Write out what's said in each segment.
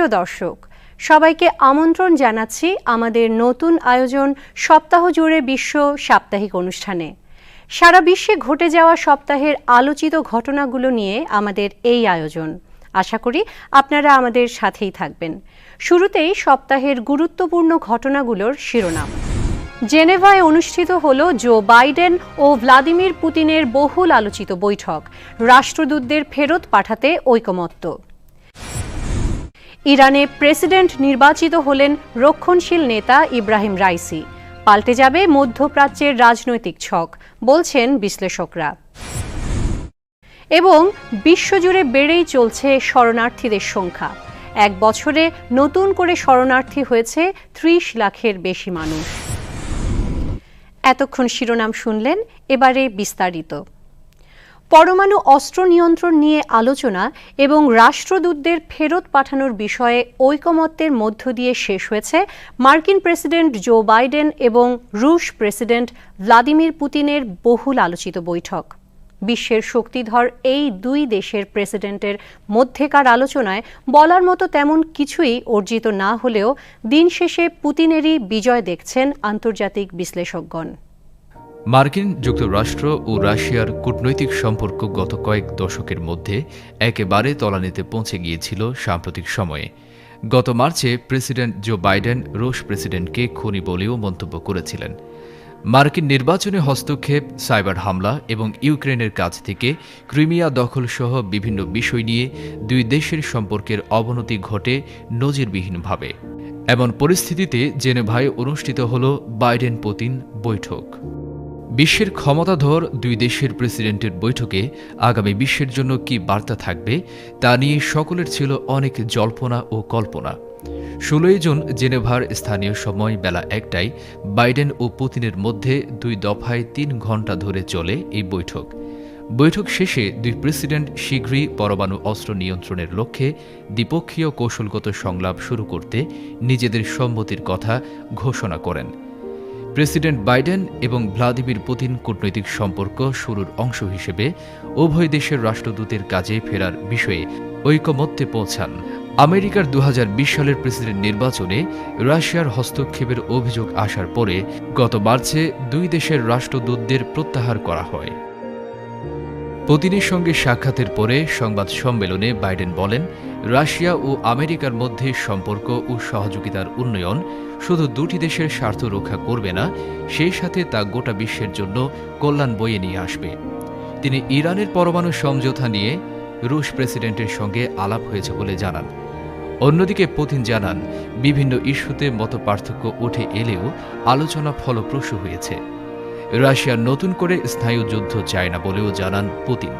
সুপ্রিয় দর্শক, সবাইকে আমন্ত্রণ জানাচ্ছি আমাদের নতুন আয়োজন সপ্তাহ জুড়ে বিশ্ব সাপ্তাহিক অনুষ্ঠানে। সারা বিশ্বে ঘটে যাওয়া সপ্তাহের আলোচিত ঘটনাগুলো নিয়ে আমাদের এই আয়োজন। আশা করি আপনারা আমাদের সাথেই থাকবেন। শুরুতেই সপ্তাহের গুরুত্বপূর্ণ ঘটনাগুলোর শিরোনাম। জেনেভায় অনুষ্ঠিত হল জো বাইডেন ও ভ্লাদিমির পুতিনের বহুল আলোচিত বৈঠক, রাষ্ট্রদূতদের ফেরত পাঠাতে ঐকমত্য। ইরানে প্রেসিডেন্ট নির্বাচিত হলেন রক্ষণশীল নেতা ইব্রাহিম রাইসি। পাল্টে যাবে মধ্যপ্রাচ্যের রাজনৈতিক ছক, বলছেন বিশ্লেষকরা। এবং বিশ্বজুড়ে বেড়েই চলছে শরণার্থীদের সংখ্যা। এক বছরে নতুন করে শরণার্থী হয়েছে ৩০ লাখের বেশি মানুষ। এতক্ষণ শিরোনাম শুনলেন, এবারে বিস্তারিত। পরমাণু অস্ত্র নিয়ন্ত্রণ নিয়ে আলোচনা এবং রাষ্ট্রদূতদের ফেরত পাঠানোর বিষয়ে ঐকমত্যের মধ্য দিয়ে শেষ হয়েছে মার্কিন প্রেসিডেন্ট জো বাইডেন এবং রুশ প্রেসিডেন্ট ভ্লাদিমির পুতিনের বহুল আলোচিত বৈঠক। বিশ্বের শক্তিধর এই দুই দেশের প্রেসিডেন্টের মধ্যেকার আলোচনায় বলার মতো তেমন কিছুই অর্জিত না হলেও দিন শেষে পুতিনেরই বিজয় দেখছেন আন্তর্জাতিক বিশ্লেষকগণ। মার্কিন যুক্তরাষ্ট্র ও রাশিয়ার কূটনৈতিক সম্পর্ক গত কয়েক দশকের মধ্যে একেবারে তলানিতে পৌঁছে গিয়েছিল সাম্প্রতিক সময়ে। গত মার্চে প্রেসিডেন্ট জো বাইডেন রুশ প্রেসিডেন্টকে খুনি বলেও মন্তব্য করেছিলেন। মার্কিন নির্বাচনে হস্তক্ষেপ, সাইবার হামলা এবং ইউক্রেনের কাছ থেকে ক্রিমিয়া দখলসহ বিভিন্ন বিষয় নিয়ে দুই দেশের সম্পর্কের অবনতি ঘটে নজিরবিহীনভাবে। এমন পরিস্থিতিতে জেনেভায় অনুষ্ঠিত হল বাইডেন পুতিন বৈঠক। বিশ্বের ক্ষমতাধর দুই দেশের প্রেসিডেন্টের বৈঠকে আগামী বিশ্বের জন্য কী বার্তা থাকবে তা নিয়ে সকলের ছিল অনেক জল্পনা ও কল্পনা। ১৬ জুন জেনেভার স্থানীয় সময় বেলা ১টায় বাইডেন ও পুতিনের মধ্যে ২ দফায় ৩ ঘণ্টা ধরে চলে এই বৈঠক। বৈঠক শেষে দুই প্রেসিডেন্ট শীঘ্রই পরমাণু অস্ত্র নিয়ন্ত্রণের লক্ষ্যে দ্বিপক্ষীয় কৌশলগত সংলাপ শুরু করতে নিজেদের সম্মতির কথা ঘোষণা করেন। প্রেসিডেন্ট বাইডেন এবং ভ্লাদিমির পুতিন কূটনৈতিক সম্পর্ক শুরুর অংশ হিসেবে উভয় দেশের রাষ্ট্রদূতের কাজে ফেরার বিষয়ে ঐকমত্যে পৌঁছান। আমেরিকার ২০২০ সালের প্রেসিডেন্ট নির্বাচনে রাশিয়ার হস্তক্ষেপের অভিযোগ আসার পরে গত মার্চে দুই দেশের রাষ্ট্রদূতদের প্রত্যাহার করা হয়। পুতিনের সঙ্গে সাক্ষাতের পরে সংবাদ সম্মেলনে বাইডেন বলেন, রাশিয়া ও আমেরিকার মধ্যে সম্পর্ক ও সহযোগিতার উন্নয়ন শুধু দুটি দেশের স্বার্থ রক্ষা করবে না, সেই সাথে তা গোটা বিশ্বের জন্য কল্যাণ বয়ে নিয়ে আসবে। তিনি ইরানের পরমাণু সমঝোতা নিয়ে রুশ প্রেসিডেন্টের সঙ্গে আলাপ হয়েছে বলে জানান। অন্যদিকে পুতিন জানান, বিভিন্ন ইস্যুতে মতপার্থক্য উঠে এলেও আলোচনা ফলপ্রসূ হয়েছে। রাশিয়া নতুন করে স্নায়ু যুদ্ধ চায় না বলেও জানান পুতিন।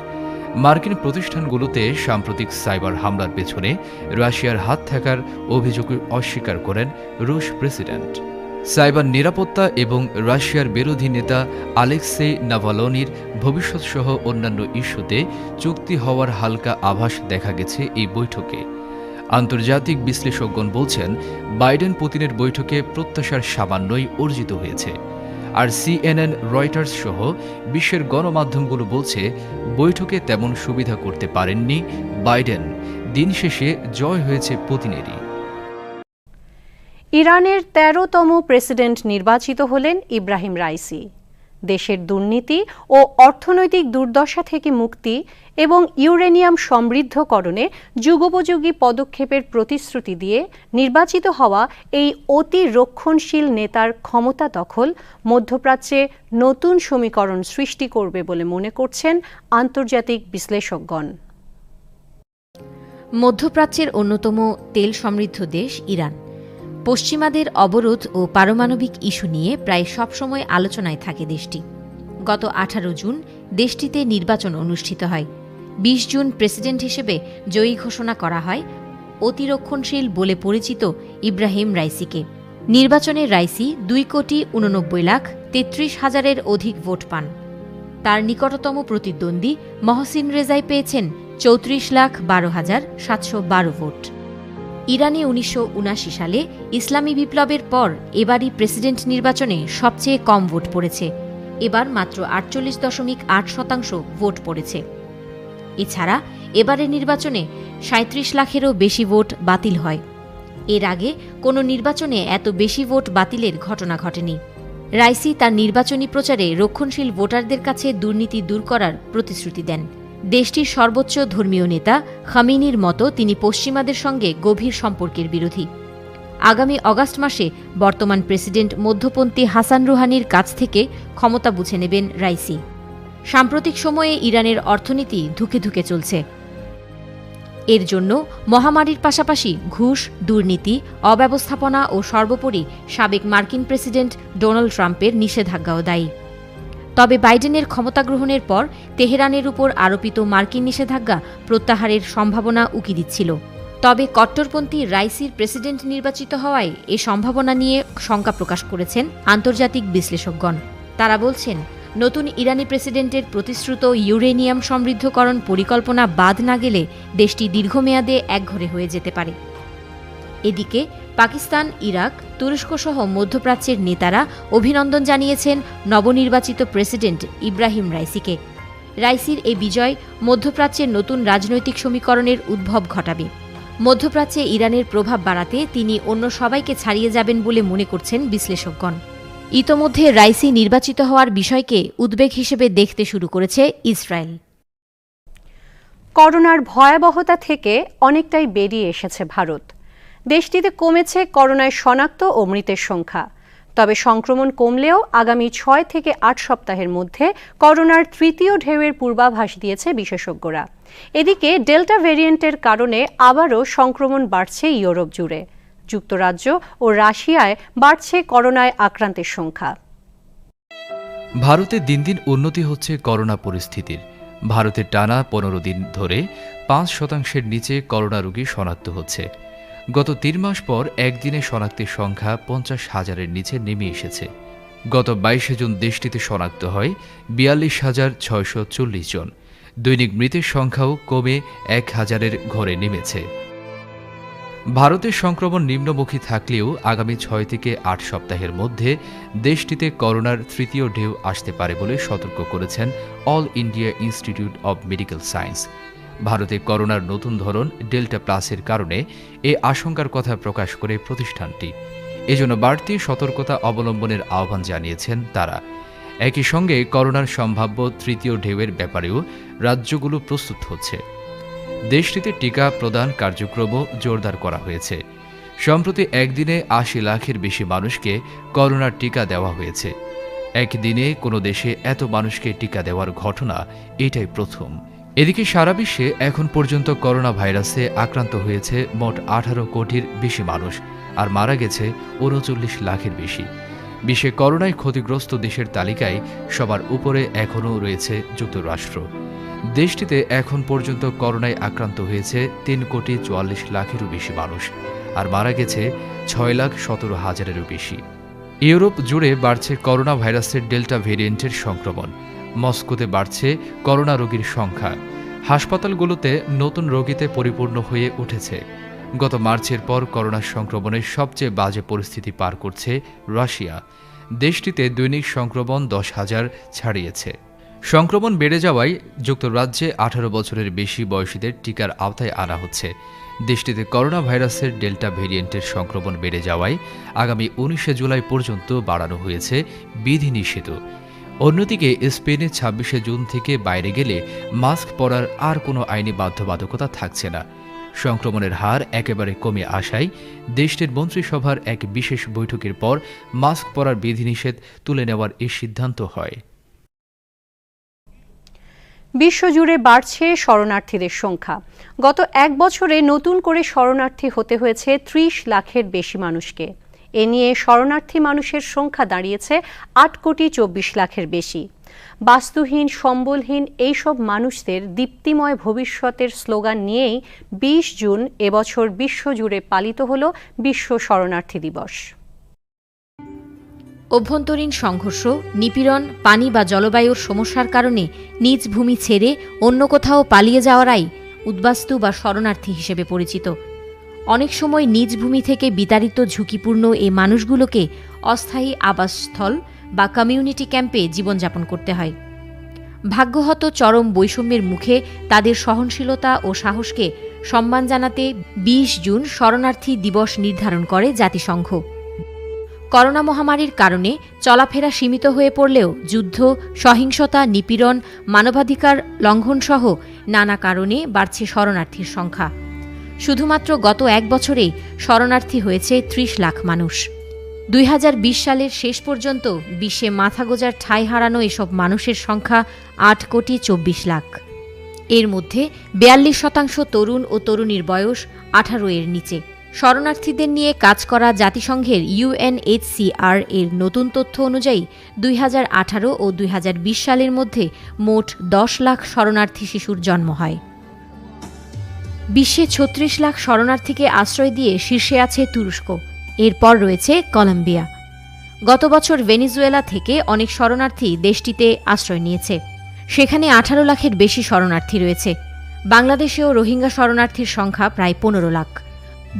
মার্কিন প্রতিষ্ঠানগুলোতে সাম্প্রতিক সাইবার হামলার পেছনে রাশিয়ার হাত থাকার অভিযোগ অস্বীকার করেন রুশ প্রেসিডেন্ট। সাইবার নিরাপত্তা এবং রাশিয়ার বিরোধী নেতা আলেক্সেই নাভালনির ভবিষ্যৎসহ অন্যান্য ইস্যুতে চুক্তি হওয়ার হালকা আভাস দেখা গেছে এই বৈঠকে। আন্তর্জাতিক বিশ্লেষকগণ বলছেন, বাইডেন পুতিনের বৈঠকে প্রত্যাশার সামান্যই অর্জিত হয়েছে। আর CNN, রয়টার্স সহ বিশ্বের গণমাধ্যমগুলো বলছে, বৈঠকে তেমন সুবিধা করতে পারেননি বাইডেন। দিন শেষে জয় হয়েছে পুতিনেরই। ইরানের ১৩তম প্রেসিডেন্ট নির্বাচিত হলেন ইব্রাহিম রাইসি। দেশের দুর্নীতি ও অর্থনৈতিক দুর্দশা থেকে মুক্তি এবং ইউরেনিয়াম সমৃদ্ধকরণে যুগোপযোগী পদক্ষেপের প্রতিশ্রুতি দিয়ে নির্বাচিত হওয়া এই অতি রক্ষণশীল নেতার ক্ষমতা দখল মধ্যপ্রাচ্যে নতুন সমীকরণ সৃষ্টি করবে বলে মনে করছেন আন্তর্জাতিক বিশ্লেষকগণ। মধ্যপ্রাচ্যের অন্যতম তেল সমৃদ্ধ দেশ ইরান পশ্চিমাদের অবরোধ ও পারমাণবিক ইস্যু নিয়ে প্রায় সবসময় আলোচনায় থাকে দেশটি। গত ১৮ জুন দেশটিতে নির্বাচন অনুষ্ঠিত হয়। ২০ জুন প্রেসিডেন্ট হিসেবে জয়ী ঘোষণা করা হয় অতিরক্ষণশীল বলে পরিচিত ইব্রাহিম রাইসিকে। নির্বাচনে রাইসি ২,৮৯,৩৩,০০০-এর অধিক ভোট পান। তার নিকটতম প্রতিদ্বন্দ্বী মহসিন রেজাই পেয়েছেন ৩৪,১২,৭১২ ভোট। ইরানে ১৯৭৯ সালে ইসলামী বিপ্লবের পর এবারই প্রেসিডেন্ট নির্বাচনে সবচেয়ে কম ভোট পড়েছে। এবার মাত্র ৪৮.৮% ভোট পড়েছে। এছাড়া এবারের নির্বাচনে ৩৭ লাখেরও বেশি ভোট বাতিল হয়। এর আগে কোনো নির্বাচনে এত বেশি ভোট বাতিলের ঘটনা ঘটেনি। রাইসি তার নির্বাচনী প্রচারে রক্ষণশীল ভোটারদের কাছে দুর্নীতি দূর করার প্রতিশ্রুতি দেন। দেশটির সর্বোচ্চ ধর্মীয় নেতা খামেনির মতো তিনি পশ্চিমাদের সঙ্গে গভীর সম্পর্কের বিরোধী। আগামী অগাস্ট মাসে বর্তমান প্রেসিডেন্ট মধ্যপন্থী হাসান রুহানির কাছ থেকে ক্ষমতা বুঝে নেবেন রাইসি। সাম্প্রতিক সময়ে ইরানের অর্থনীতি ধুকে ধুকে চলছে। এর জন্য মহামারীর পাশাপাশি ঘুষ, দুর্নীতি, অব্যবস্থাপনা ও সর্বোপরি সাবেক মার্কিন প্রেসিডেন্ট ডোনাল্ড ট্রাম্পের নিষেধাজ্ঞাও দায়ী। তবে বাইডেনের ক্ষমতা গ্রহণের পর তেহরানের উপর আরোপিত মার্কিন নিষেধাজ্ঞা প্রত্যাহারের সম্ভাবনা উকি দিচ্ছিল। তবে কট্টরপন্থী রাইসির প্রেসিডেন্ট নির্বাচিত হওয়ায় এ সম্ভাবনা নিয়ে শঙ্কা প্রকাশ করেছেন আন্তর্জাতিক বিশ্লেষকগণ। তারা বলছেন, নতুন ইরানি প্রেসিডেন্টের প্রতিশ্রুত ইউরেনিয়াম সমৃদ্ধকরণ পরিকল্পনা বাদ না গেলে দেশটি দীর্ঘমেয়াদে একঘরে হয়ে যেতে পারে। এদিকে পাকিস্তান, ইরাক, তুরস্কসহ মধ্যপ্রাচ্যের নেতারা অভিনন্দন জানিয়েছেন নবনির্বাচিত প্রেসিডেন্ট ইব্রাহিম রাইসিকে। রাইসির এই বিজয় মধ্যপ্রাচ্যের নতুন রাজনৈতিক সমীকরণের উদ্ভব ঘটাবে। মধ্যপ্রাচ্যে ইরানের প্রভাব বাড়াতে তিনি অন্য সবাইকে ছাড়িয়ে যাবেন বলে মনে করছেন বিশ্লেষকগণ। ইতোমধ্যে রাইসি নির্বাচিত হওয়ার বিষয়কে উদ্বেগ হিসেবে দেখতে শুরু করেছে ইসরায়েল। করোনার ভয়াবহতা থেকে অনেকটাই বেরিয়ে এসেছে ভারত। দেশটিতে কমেছে করোনায় শনাক্ত ও মৃতের সংখ্যা। তবে সংক্রমণ কমলেও আগামী 6 থেকে 8 সপ্তাহের মধ্যে করোনার তৃতীয় ঢেউয়ের পূর্বাভাস দিয়েছে বিশেষজ্ঞরা। এদিকে ডেল্টা ভ্যারিয়েন্টের কারণে আবারও সংক্রমণ বাড়ছে ইউরোপ জুড়ে। যুক্তরাজ্য ও রাশিয়ায় বাড়ছে করোনায় আক্রান্তের সংখ্যা। ভারতে দিন দিন উন্নতি হচ্ছে করোনা পরিস্থিতির। ভারতে টানা 15 দিন ধরে 5% নিচে করোনা রোগী শনাক্ত হচ্ছে। গত 3 মাস পর একদিনে শনাক্তের সংখ্যা 50,000-এর নিচে নেমে এসেছে। গত 22 জুন দেশটিতে শনাক্ত হয় 42,640 জন। দৈনিক মৃতের সংখ্যাও কমে 1,000-এর ঘরে নেমেছে। ভারতের সংক্রমণ নিম্নমুখী থাকলেও আগামী 6 থেকে 8 সপ্তাহের মধ্যে দেশটিতে করোনার তৃতীয় ঢেউ আসতে পারে বলে সতর্ক করেছেন all India institute of medical science. ভারতে করোনার নতুন ধরন ডেল্টা প্লাসের কারণে এ আশঙ্কার কথা প্রকাশ করে প্রতিষ্ঠানটি। এজন্য বাড়তি সতর্কতা অবলম্বনের আহ্বান জানিয়েছেন তারা। একই সঙ্গে করোনার সম্ভাব্য তৃতীয় ঢেউয়ের ব্যাপারেও রাজ্যগুলো প্রস্তুত হচ্ছে। দেশটিতে টিকা প্রদান কার্যক্রমও জোরদার করা হয়েছে। সম্প্রতি একদিনে 80 লাখের বেশি মানুষকে করোনার টিকা দেওয়া হয়েছে। একদিনে কোনো দেশে এত মানুষকে টিকা দেওয়ার ঘটনা এটাই প্রথম। এদিকে সারা বিশ্বে এখন পর্যন্ত করোনা ভাইরাসে আক্রান্ত হয়েছে মোট 18 কোটির বেশি মানুষ, আর মারা গেছে 39 লাখের বেশি। বিশ্বে করোনায় ক্ষতিগ্রস্ত দেশের তালিকায় সবার উপরে এখনও রয়েছে যুক্তরাষ্ট্র। দেশটিতে এখন পর্যন্ত করোনায় আক্রান্ত হয়েছে 3,44 লাখেরও বেশি মানুষ, আর মারা গেছে 6,17,000-এরও বেশি। ইউরোপ জুড়ে বাড়ছে করোনা ভাইরাসের ডেল্টা ভেরিয়েন্টের সংক্রমণ। মস্কোতে বাড়ছে করোনা রোগীর সংখ্যা। হাসপাতালগুলোতে নতুন রোগীতে পরিপূর্ণ হয়ে উঠেছে। গত মার্চের পর করোনা সংক্রমণের সবচেয়ে বাজে পরিস্থিতি পার করছে রাশিয়া। দেশটিতে দৈনিক সংক্রমণ 10,000 ছাড়িয়েছে। সংক্রমণ বেড়ে যাওয়ায় যুক্তরাজ্যে 18 বছরের বেশি বয়সীদের টিকার আওতায় আনা হচ্ছে। দেশটিতে করোনা ভাইরাসের ডেল্টা ভেরিয়েন্টের সংক্রমণ বেড়ে যাওয়ায় আগামী 19 জুলাই পর্যন্ত বাড়ানো হয়েছে বিধিনিষেধ। অন্যদিকে স্পেনে 26 জুন থেকে বাইরে গেলে মাস্ক পরার আর কোনো আইনি বাধ্যবাধকতা থাকছে না। সংক্রমণের হার একেবারে কমে আসায় দেশটির মন্ত্রিসভার এক বিশেষ বৈঠকের পর মাস্ক পরার বিধিনিষেধ তুলে নেওয়ার এই সিদ্ধান্ত হয়। বিশ্বজুড়ে বাড়ছে শরণার্থীদের সংখ্যা। গত 1 বছরে নতুন করে শরণার্থী হতে হয়েছে 30 লাখের বেশি মানুষকে। এ নিয়ে শরণার্থী মানুষের সংখ্যা দাঁড়িয়েছে 8,24 লাখের বেশি। বাস্তুহীন, সম্বলহীন এইসব মানুষদের দীপ্তিময় ভবিষ্যতের স্লোগান নিয়েই 20 জুন এবছর বিশ্বজুড়ে পালিত হল বিশ্ব শরণার্থী দিবস। অভ্যন্তরীণ সংঘর্ষ, নিপীড়ন, পানি বা জলবায়ুর সমস্যার কারণে নিজ ভূমি ছেড়ে অন্য কোথাও পালিয়ে যাওয়ারাই উদ্বাস্তু বা শরণার্থী হিসেবে পরিচিত। অনেক সময় নিজ ভূমি থেকে বিতাড়িত ঝুঁকিপূর্ণ এই মানুষগুলোকে অস্থায়ী আবাসস্থল বা কমিউনিটি ক্যাম্পে জীবনযাপন করতে হয়। ভাগ্যহত চরম বৈষম্যের মুখে তাদের সহনশীলতা ও সাহসকে সম্মান জানাতে ২০ জুন শরণার্থী দিবস নির্ধারণ করে জাতিসংঘ। করোনা মহামারীর কারণে চলাফেরা সীমিত হয়ে পড়লেও যুদ্ধ, সহিংসতা, নিপীড়ন, মানবাধিকার লঙ্ঘনসহ নানা কারণে বাড়ছে শরণার্থীর সংখ্যা। শুধুমাত্র গত এক বছরেই শরণার্থী হয়েছে ৩০ লাখ মানুষ। ২০২০ সালের শেষ পর্যন্ত বিশ্বে মাথা গোঁজার ঠাঁই হারানো এসব মানুষের সংখ্যা ৮,২৪ লাখ। এর মধ্যে ৪২% তরুণ ও তরুণীর বয়স ১৮ এর নিচে। শরণার্থীদের নিয়ে কাজ করা জাতিসংঘের UNHCR এর নতুন তথ্য অনুযায়ী ২০১৮ ও ২০২০ সালের মধ্যে মোট ১০ লাখ শরণার্থী শিশুর জন্ম হয়। বিশ্বে ৩৬ লাখ শরণার্থীকে আশ্রয় দিয়ে শীর্ষে আছে তুরস্ক, এরপর রয়েছে কলম্বিয়া। গত বছর ভেনেজুয়েলা থেকে অনেক শরণার্থী দেশটিতে আশ্রয় নিয়েছে, সেখানে ১৮ লাখের বেশি শরণার্থী রয়েছে। বাংলাদেশেও রোহিঙ্গা শরণার্থীর সংখ্যা প্রায় ১৫ লাখ।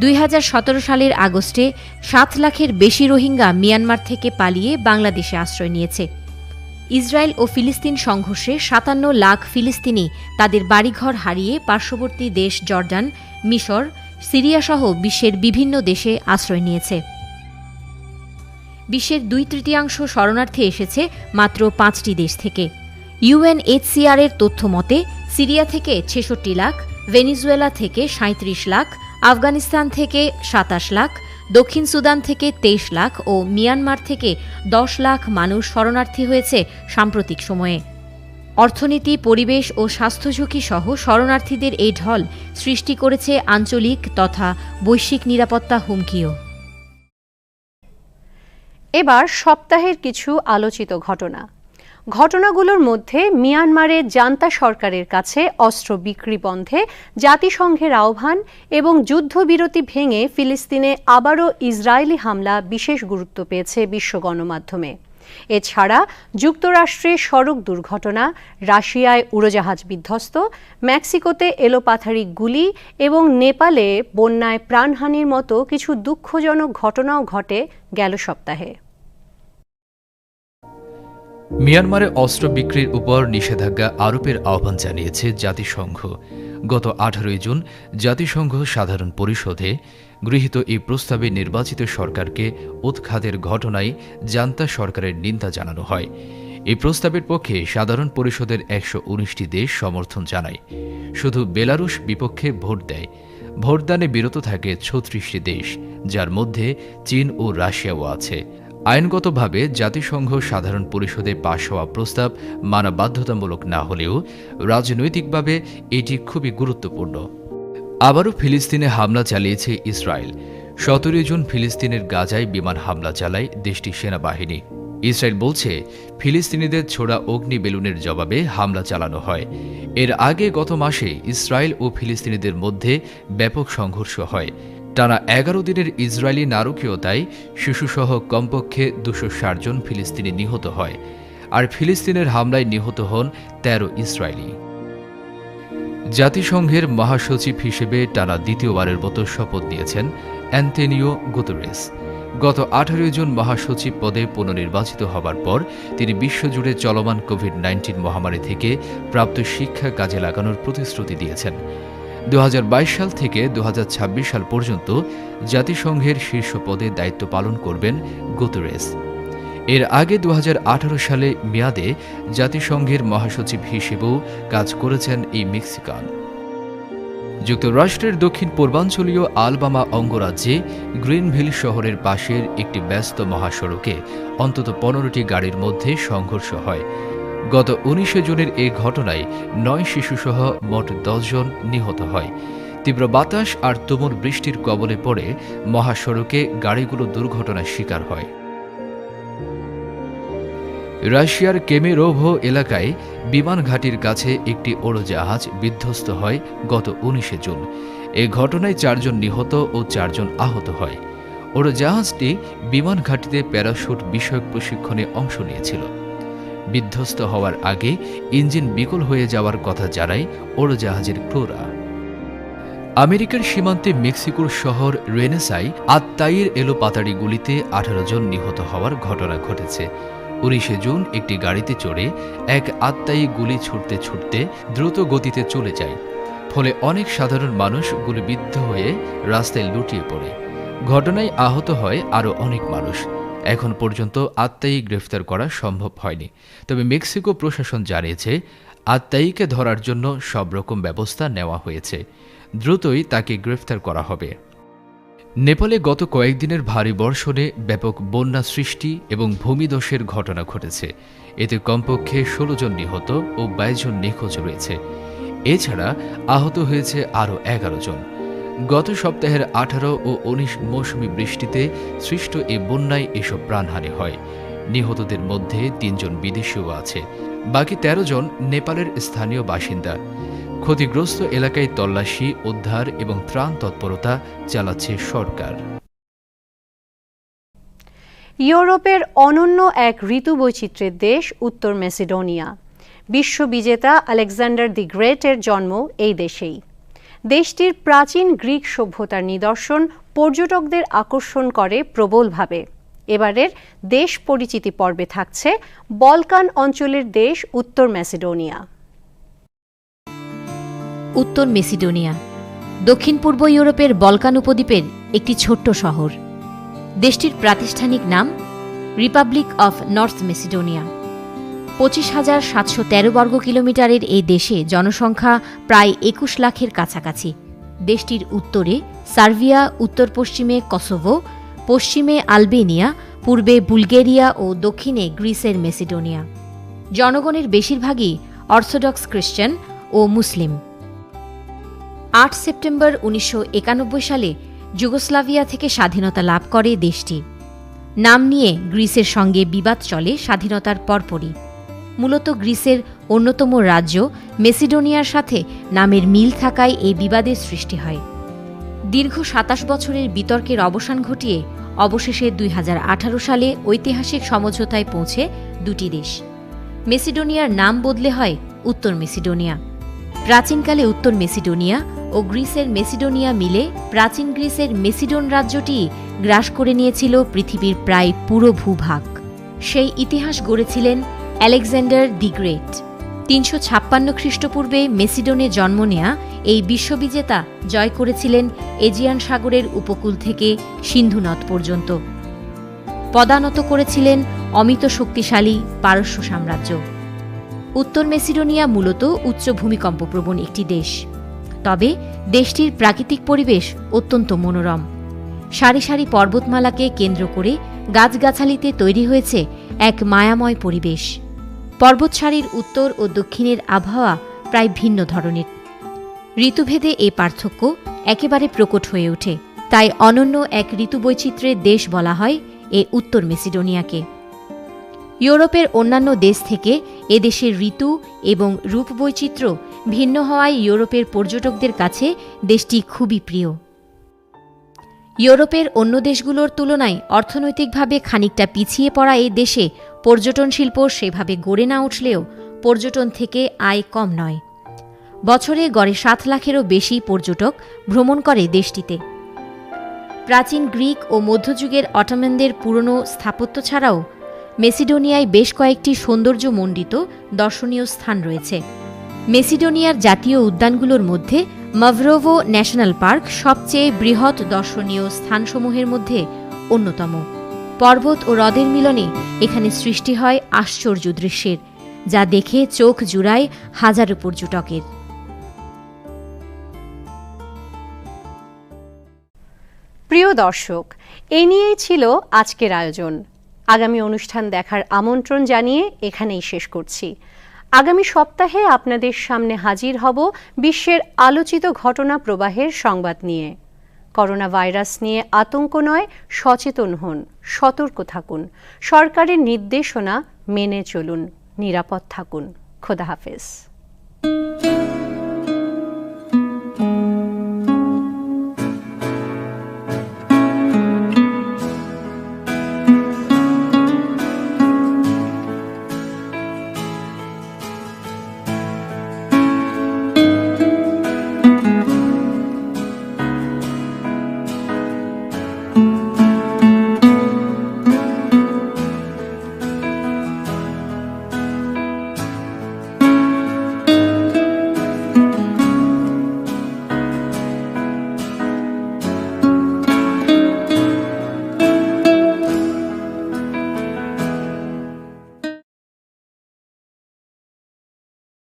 ২০১৭ সালের আগস্টে ৭ লাখের বেশি রোহিঙ্গা মিয়ানমার থেকে পালিয়ে বাংলাদেশে আশ্রয় নিয়েছে। ইসরায়েল ও ফিলিস্তিন সংঘর্ষে ৫৭ লাখ ফিলিস্তিনি তাদের বাড়িঘর হারিয়ে পার্শ্ববর্তী দেশ জর্ডান, মিশর, সিরিয়াসহ বিশ্বের বিভিন্ন দেশে আশ্রয় নিয়েছে। বিশ্বের ২/৩ শরণার্থী এসেছে মাত্র ৫টি দেশ থেকে। UNHCR এর তথ্য মতে সিরিয়া থেকে ৬৬ লাখ, ভেনেজুয়েলা থেকে ৩৭ লাখ, আফগানিস্তান থেকে ২৭ লাখ, দক্ষিণ সুদান থেকে ২৩ লাখ ও মিয়ানমার থেকে ১০ লাখ মানুষ শরণার্থী হয়েছে সাম্প্রতিক সময়ে। অর্থনীতি, পরিবেশ ও স্বাস্থ্য ঝুঁকি সহ শরণার্থীদের এই ঢল সৃষ্টি করেছে আঞ্চলিক তথা বৈশ্বিক নিরাপত্তা হুমকিও। এবার সপ্তাহের কিছু আলোচিত ঘটনাগুলোর মধ্যে মিয়ানমারে জান্তা সরকারের কাছে অস্ত্র বিক্রি বন্ধে জাতিসংঘের আহ্বান এবং যুদ্ধবিরতি ভেঙে ফিলিস্তিনে আবারও ইসরায়েলি হামলা বিশেষ গুরুত্ব পেয়েছে বিশ্ব গণমাধ্যমে। এছাড়া যুক্তরাষ্ট্রে সড়ক দুর্ঘটনা, রাশিয়ায় উড়োজাহাজ বিধ্বস্ত, মেক্সিকোতে এলোপাথারি গুলি এবং নেপালে বন্যায় প্রাণহানির মতো কিছু দুঃখজনক ঘটনাও ঘটে গেল সপ্তাহে। মিয়ানমারে অস্ত্র বিক্রির উপর নিষেধাজ্ঞা আরোপের আহ্বান জানিয়েছে জাতিসংঘ। গত ১৮ জুন জাতিসংঘ সাধারণ পরিষদে গৃহীত এই প্রস্তাবে নির্বাচিত সরকারকে উৎখাতের ঘটনায় জান্তা সরকারের নিন্দা জানানো হয়। এই প্রস্তাবের পক্ষে সাধারণ পরিষদের ১১৯টি দেশ সমর্থন জানায়। শুধু বেলারুশ বিপক্ষে ভোট দেয়। ভোটদানে বিরত থাকে ৩৬টি দেশ, যার মধ্যে চীন ও রাশিয়াও আছে। আইনগতভাবে জাতিসংঘ সাধারণ পরিষদে পাশ হওয়া প্রস্তাব মানা বাধ্যতামূলক না হলেও রাজনৈতিকভাবে এটি খুবই গুরুত্বপূর্ণ। আবারও ফিলিস্তিনে হামলা চালিয়েছে ইসরায়েল। ১৭ জুন ফিলিস্তিনের গাজায় বিমান হামলা চালায় দেশটির সেনাবাহিনী। ইসরায়েল বলছে ফিলিস্তিনিদের ছোড়া অগ্নি বেলুনের জবাবে হামলা চালানো হয়। এর আগে গত মাসে ইসরায়েল ও ফিলিস্তিনিদের মধ্যে ব্যাপক সংঘর্ষ হয়। টানা ১১ দিনের ইসরায়েলি নারকীয়তায় শিশুসহ কমপক্ষে ২৬০ জন ফিলিস্তিনি নিহত হয়, আর ফিলিস্তিনের হামলায় নিহত হন ১৩ ইসরায়েলি। জাতিসংঘের মহাসচিব হিসেবে টানা দ্বিতীয়বারের মতো শপথ নিয়েছেন অ্যান্তোনিও গুতেরেস। গত ১৮ জুন মহাসচিব পদে পুনর্নির্বাচিত হবার পর তিনি বিশ্বজুড়ে চলমান কোভিড-১৯ মহামারী থেকে প্রাপ্ত শিক্ষা কাজে লাগানোর প্রতিশ্রুতি দিয়েছেন। ২০২২ সাল থেকে ২০২৬ সাল পর্যন্ত জাতিসংঘের শীর্ষ পদে দায়িত্ব পালন করবেন গুতেরেস। এর আগে ২০১৮ সালে মেয়াদে জাতিসংঘের মহাসচিব হিসেবেও কাজ করেছেন এই মেক্সিকান। যুক্তরাষ্ট্রের দক্ষিণ পূর্বাঞ্চলীয় আলবামা অঙ্গরাজ্যে গ্রিনভিল শহরের পাশের একটি ব্যস্ত মহাসড়কে অন্তত ১৫টি গাড়ির মধ্যে সংঘর্ষ হয়। গত ১৯ জুনের এই ঘটনায় ৯ শিশুসহ মোট ১০ জন নিহত হয়। তীব্র বাতাস আর তুমুল বৃষ্টির কবলে পড়ে মহাসড়কে গাড়িগুলো দুর্ঘটনার শিকার হয়। রাশিয়ার কেমেরোভো এলাকায় বিমান ঘাঁটির কাছে একটি উড়োজাহাজ বিধ্বস্ত হয় গত ১৯ জুন। এ ঘটনায় ৪ জন নিহত ও ৪ জন আহত হয়। উড়োজাহাজটি বিমান ঘাঁটিতে প্যারাশুট বিষয়ক প্রশিক্ষণে অংশ নিয়েছিল। বিধ্বস্ত হওয়ার আগে ইঞ্জিন বিকল হয়ে যাওয়ার কথা জানায় উড়োজাহাজের ক্রুরা। আমেরিকার সীমান্তে মেক্সিকোর শহর রেনেসায় আত্মাইয়ের এলোপাতাড়ি গুলিতে ১৮ জন নিহত হওয়ার ঘটনা ঘটেছে। ১৯ জুন একটি গাড়িতে চড়ে এক আত্মায়ী গুলি ছুটতে ছুটতে দ্রুত গতিতে চলে যায়। ফলে অনেক সাধারণ মানুষ গুলিবিদ্ধ হয়ে রাস্তায় লুটিয়ে পড়ে। ঘটনায় আহত হয় আরও অনেক মানুষ। এখন পর্যন্ত আত্মায়ী গ্রেফতার করা সম্ভব হয়নি, তবে মেক্সিকো প্রশাসন জানিয়েছে আত্মায়ীকে ধরার জন্য সব রকম ব্যবস্থা নেওয়া হয়েছে। দ্রুতই তাকে গ্রেফতার করা হবে। নেপালে গত কয়েকদিনের ভারী বর্ষণে ব্যাপক বন্যা সৃষ্টি এবং ভূমিধসের ঘটনা ঘটেছে। এতে কমপক্ষে 16 জন নিহত ও 22 জন নিখোঁজ রয়েছে। এছাড়া আহত হয়েছে আরও 11 জন। গত সপ্তাহের 18 ও 19 মৌসুমি বৃষ্টিতে সৃষ্ট এই বন্যায় এসব প্রাণহানি হয়। নিহতদের মধ্যে 3 জন বিদেশিও আছে, বাকি 13 জন নেপালের স্থানীয় বাসিন্দা। ক্ষতিগ্রস্ত এলাকায় তল্লাশি, উদ্ধার এবং ত্রাণ তৎপরতা চালাচ্ছে সরকার। ইউরোপের অনন্য এক ঋতু বৈচিত্র্যের দেশ উত্তর মেসিডোনিয়া। বিশ্ববিজেতা আলেকজান্ডার দি গ্রেটের জন্ম এই দেশেই। দেশটির প্রাচীন গ্রিক সভ্যতার নিদর্শন পর্যটকদের আকর্ষণ করে প্রবলভাবে। এবারের দেশ পরিচিতি পর্বে থাকছে বলকান অঞ্চলের দেশ উত্তর মেসিডোনিয়া। উত্তর মেসিডোনিয়া দক্ষিণ পূর্ব ইউরোপের বলকান উপদ্বীপের একটি ছোট্ট শহর। দেশটির প্রাতিষ্ঠানিক নাম রিপাবলিক অফ নর্থ মেসিডোনিয়া। 25,713 বর্গ কিলোমিটারের এই দেশে জনসংখ্যা প্রায় 21 লাখের কাছাকাছি। দেশটির উত্তরে সার্বিয়া, উত্তর পশ্চিমে কসোভো, পশ্চিমে আলবেনিয়া, পূর্বে বুলগেরিয়া ও দক্ষিণে গ্রিসের মেসিডোনিয়া। জনগণের বেশিরভাগই অর্থোডক্স খ্রিস্টান ও মুসলিম। 8 সেপ্টেম্বর 1991 সালে যুগোস্লাভিয়া থেকে স্বাধীনতা লাভ করে দেশটি। নাম নিয়ে গ্রিসের সঙ্গে বিবাদ চলে স্বাধীনতার পরপরই। মূলত গ্রিসের অন্যতম রাজ্য মেসিডোনিয়ার সাথে নামের মিল থাকায় এই বিবাদের সৃষ্টি হয়। দীর্ঘ 27 বছরের বিতর্কের অবসান ঘটিয়ে অবশেষে 2018 সালে ঐতিহাসিক সমঝোতায় পৌঁছে দুটি দেশ। মেসিডোনিয়ার নাম বদলে হয় উত্তর মেসিডোনিয়া। প্রাচীনকালে উত্তর মেসিডোনিয়া ও গ্রিসের মেসিডোনিয়া মিলে প্রাচীন গ্রিসের মেসিডোন রাজ্যটি গ্রাস করে নিয়েছিল পৃথিবীর প্রায় পুরো ভূভাগ। সেই ইতিহাস গড়েছিলেন আলেকজান্ডার দি গ্রেট। 356 খ্রিস্টপূর্বে মেসিডোনে জন্ম নেয়া এই বিশ্ববিজেতা জয় করেছিলেন এজিয়ান সাগরের উপকূল থেকে সিন্ধু নদ পর্যন্ত। পদানত করেছিলেন অমিত শক্তিশালী পারস্য সাম্রাজ্য। উত্তর মেসিডোনিয়া মূলত উচ্চ ভূমিকম্পপ্রবণ একটি দেশ। তবে দেশটির প্রাকৃতিক পরিবেশ অত্যন্ত মনোরম। সারি সারি পর্বতমালাকে কেন্দ্র করে গাছগাছালিতে তৈরি হয়েছে এক মায়াময় পরিবেশ। পর্বতসারির উত্তর ও দক্ষিণের আবহাওয়া প্রায় ভিন্ন ধরনের। ঋতুভেদে এই পার্থক্য একেবারে প্রকট হয়ে ওঠে। তাই অনন্য এক ঋতুবৈচিত্র্যের দেশ বলা হয় এ উত্তর মেসিডোনিয়াকে। ইউরোপের অন্যান্য দেশ থেকে এদেশের ঋতু এবং রূপবৈচিত্র্য ভিন্ন হওয়ায় ইউরোপের পর্যটকদের কাছে দেশটি খুবই প্রিয়। ইউরোপের অন্য দেশগুলোর তুলনায় অর্থনৈতিকভাবে খানিকটা পিছিয়ে পড়া এই দেশে পর্যটন শিল্প সেভাবে গড়ে না উঠলেও পর্যটন থেকে আয় কম নয়। বছরে গড়ে 7 লাখেরও বেশি পর্যটক ভ্রমণ করে দেশটিতে। প্রাচীন গ্রিক ও মধ্যযুগের অটোমানদের পুরনো স্থাপত্য ছাড়াও মেসিডোনিয়ায় বেশ কয়েকটি সৌন্দর্যমণ্ডিত দর্শনীয় স্থান রয়েছে। মেসিডোনিয়ার জাতীয় উদ্যানগুলোর মধ্যে মাভরোভো ন্যাশনাল পার্ক সবচেয়ে বৃহৎ দর্শনীয় স্থানসমূহের মধ্যে অন্যতম। পর্বত ও হ্রদের মিলনে এখানে সৃষ্টি হয় আশ্চর্য দৃশ্যের, যা দেখে চোখ জুড়ায় হাজারো পর্যটকের। প্রিয় দর্শক, এ নিয়েই ছিল আজকের আয়োজন। আগামী অনুষ্ঠান দেখার আমন্ত্রণ জানিয়ে এখানেই শেষ করছি। আগামী সপ্তাহে আপনাদের সামনে হাজির হব বিশ্বের আলোচিত ঘটনা প্রবাহের সংবাদ নিয়ে। করোনা ভাইরাস নিয়ে আতঙ্ক নয়, সচেতন হন, সতর্ক থাকুন, সরকারের নির্দেশনা মেনে চলুন, নিরাপদ থাকুন। খোদা হাফেজ।